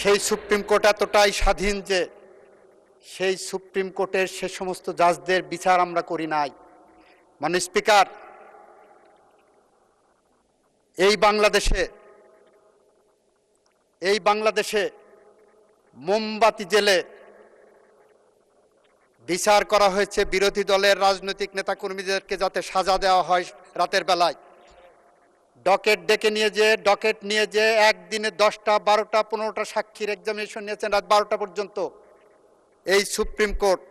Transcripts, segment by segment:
সেই supreme court এতটাই স্বাধীন যে সেই সুপ্রিম কোর্টের সে সমস্ত জাজদের বিচার আমরা করি নাই। মাননীয় স্পিকার, এই বাংলাদেশে মোমবাতি জেলে বিচার করা হয়েছে বিরোধী দলের রাজনৈতিক নেতাকর্মীদেরকে যাতে সাজা দেওয়া হয় রাতের বেলায়। ডকেট নিয়ে যে একদিনে 10টা 12টা 15টা সাক্ষীর এক্সামিনেশন নিয়েছেন রাত 12টা পর্যন্ত। এই সুপ্রিম কোর্ট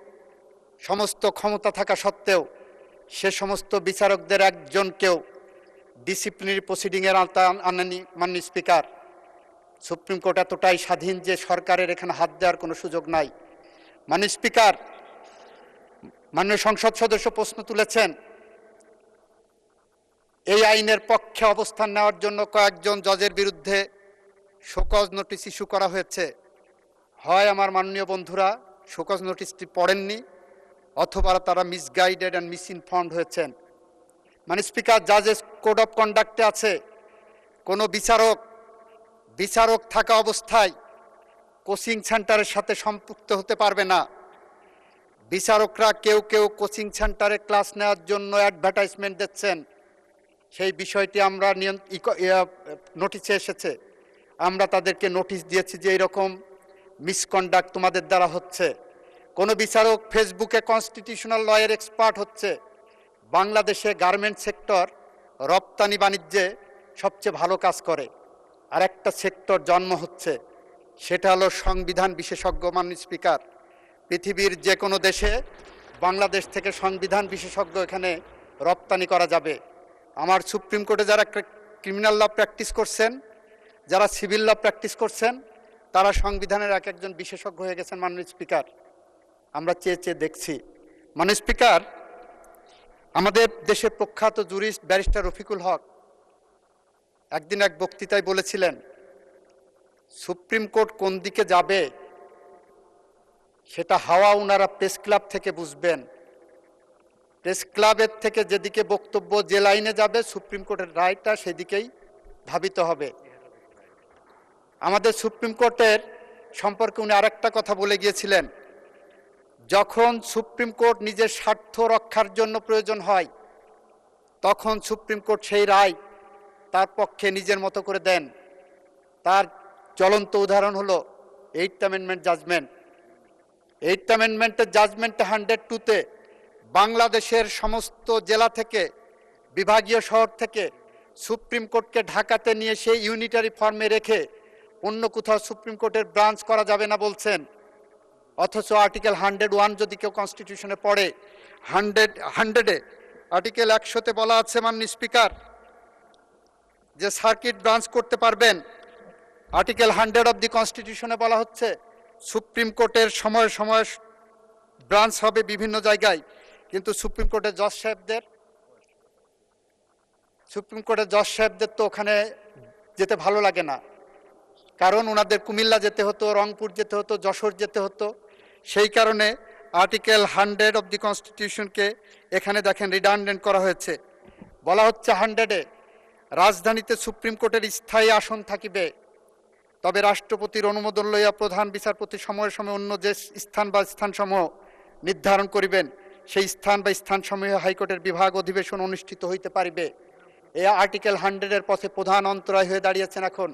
সমস্ত ক্ষমতা থাকা সত্ত্বেও সে সমস্ত বিচারকদের একজনকেও ডিসিপ্লিনারি প্রসিডিংয়ের আওতায় আনেনি। মাননীয় স্পিকার, সুপ্রিম কোর্ট এতটাই স্বাধীন যে সরকারের এখানে হাত দেওয়ার কোনো সুযোগ নাই। মাননীয় স্পিকার, মাননীয় সংসদ সদস্য প্রশ্ন তুলেছেন, এই আইনের পক্ষে অবস্থান নেওয়ার জন্য কয়েকজন জজের বিরুদ্ধে শোকজ নোটিশ ইস্যু করা হয়েছে। হয় আমার মাননীয় বন্ধুরা শোকজ নোটিশটি পড়েননি, অথবা তারা মিসগাইডেড অ্যান্ড মিসইনফর্মড হয়েছেন। মাননীয় স্পিকার, জাজেস কোড অফ কন্ডাক্টে আছে কোনো বিচারক থাকা অবস্থায় কোচিং সেন্টারের সাথে সম্পৃক্ত হতে পারবে না। বিচারকরা কেউ কোচিং সেন্টারে ক্লাস নেওয়ার জন্য অ্যাডভার্টাইজমেন্ট দিচ্ছেন, সেই বিষয়টি আমরা নোটিশে এসেছে। আমরা তাদেরকে নোটিশ দিয়েছি যে এইরকম মিসকন্ডাক্ট তোমাদের দ্বারা হচ্ছে। কোনো বিচারক ফেসবুকে কনস্টিটিউশনাল লয়ের এক্সপার্ট হচ্ছে। বাংলাদেশে গার্মেন্ট সেক্টর রপ্তানি বাণিজ্যে সবচেয়ে ভালো কাজ করে, আর একটা সেক্টর জন্ম হচ্ছে, সেটা হলো সংবিধান বিশেষজ্ঞ। মাননীয় স্পিকার, পৃথিবীর যে কোনো দেশে বাংলাদেশ থেকে সংবিধান বিশেষজ্ঞ এখানে রপ্তানি করা যাবে। আমার সুপ্রিম কোর্টে যারা ক্রিমিনাল ল প্র্যাকটিস করছেন, যারা সিভিল ল প্র্যাকটিস করছেন, তারা সংবিধানের এক একজন বিশেষজ্ঞ হয়ে গেছেন। মাননীয় স্পিকার, আমরা চেয়ে দেখছি। মাননীয় স্পিকার, আমাদের দেশের প্রখ্যাত জুরিস্ট ব্যারিস্টার রফিকুল হক একদিন এক বক্তৃতায় বলেছিলেন, সুপ্রিম কোর্ট কোন দিকে যাবে সেটা হাওয়া ওনারা প্রেস ক্লাব থেকে বুঝবেন। প্রেস ক্লাবের থেকে যেদিকে বক্তব্য, যে লাইনে যাবে সুপ্রিম কোর্টের রায়টা সেদিকেই ধাবিত হবে। আমাদের সুপ্রিম কোর্টের সম্পর্কে উনি আরেকটা কথা বলে গিয়েছিলেন, যখন সুপ্রিম কোর্ট নিজের স্বার্থ রক্ষার জন্য প্রয়োজন হয় তখন সুপ্রিম কোর্ট সেই রায় তার পক্ষে নিজের মতো করে দেন। তার জ্বলন্ত উদাহরণ হলো 8th অ্যামেন্ডমেন্ট জাজমেন্ট। 8th অ্যামেন্ডমেন্টের জাজমেন্টে 102-তে বাংলাদেশের সমস্ত জেলা থেকে, বিভাগীয় শহর থেকে সুপ্রিম কোর্টকে ঢাকাতে নিয়ে সেই ইউনিটারি ফর্মে রেখে অন্য কোথাও সুপ্রিম কোর্টের ব্রাঞ্চ করা যাবে না বলছেন। অথচ আর্টিকেল 101 যদি কেউ কনস্টিটিউশনে পড়ে, 100-এ আর্টিকেল 100-তে বলা আছে মাননীয় স্পিকার যে সার্কিট ব্রাঞ্চ করতে পারবেন। আর্টিকেল 100 অব দি কনস্টিটিউশনে বলা হচ্ছে সুপ্রিম কোর্টের সময় ব্রাঞ্চ হবে বিভিন্ন জায়গায়, কিন্তু সুপ্রিম কোর্টের জজ সাহেবদের তো ওখানে যেতে ভালো লাগে না, কারণ ওনাদের কুমিল্লা যেতে হতো, রংপুর যেতে হতো, যশোর যেতে হতো। সেই কারণে আর্টিকেল 100 অব দি কনস্টিটিউশনকে এখানে দেখেন রিডান্ডেন্ট করা হয়েছে। বলা হচ্ছে 100-এ রাজধানীতে সুপ্রিম কোর্টের স্থায়ী আসন থাকিবে, তবে রাষ্ট্রপতির অনুমোদন লইয়া প্রধান বিচারপতি সময়ে অন্য যে স্থানসমূহ নির্ধারণ করিবেন, সেই স্থানসমূহে হাইকোর্টের বিভাগ অধিবেশন অনুষ্ঠিত হইতে পারিবে। এই আর্টিকেল 100-এর পথে প্রধান অন্তরায় হয়ে দাঁড়িয়েছেন এখন।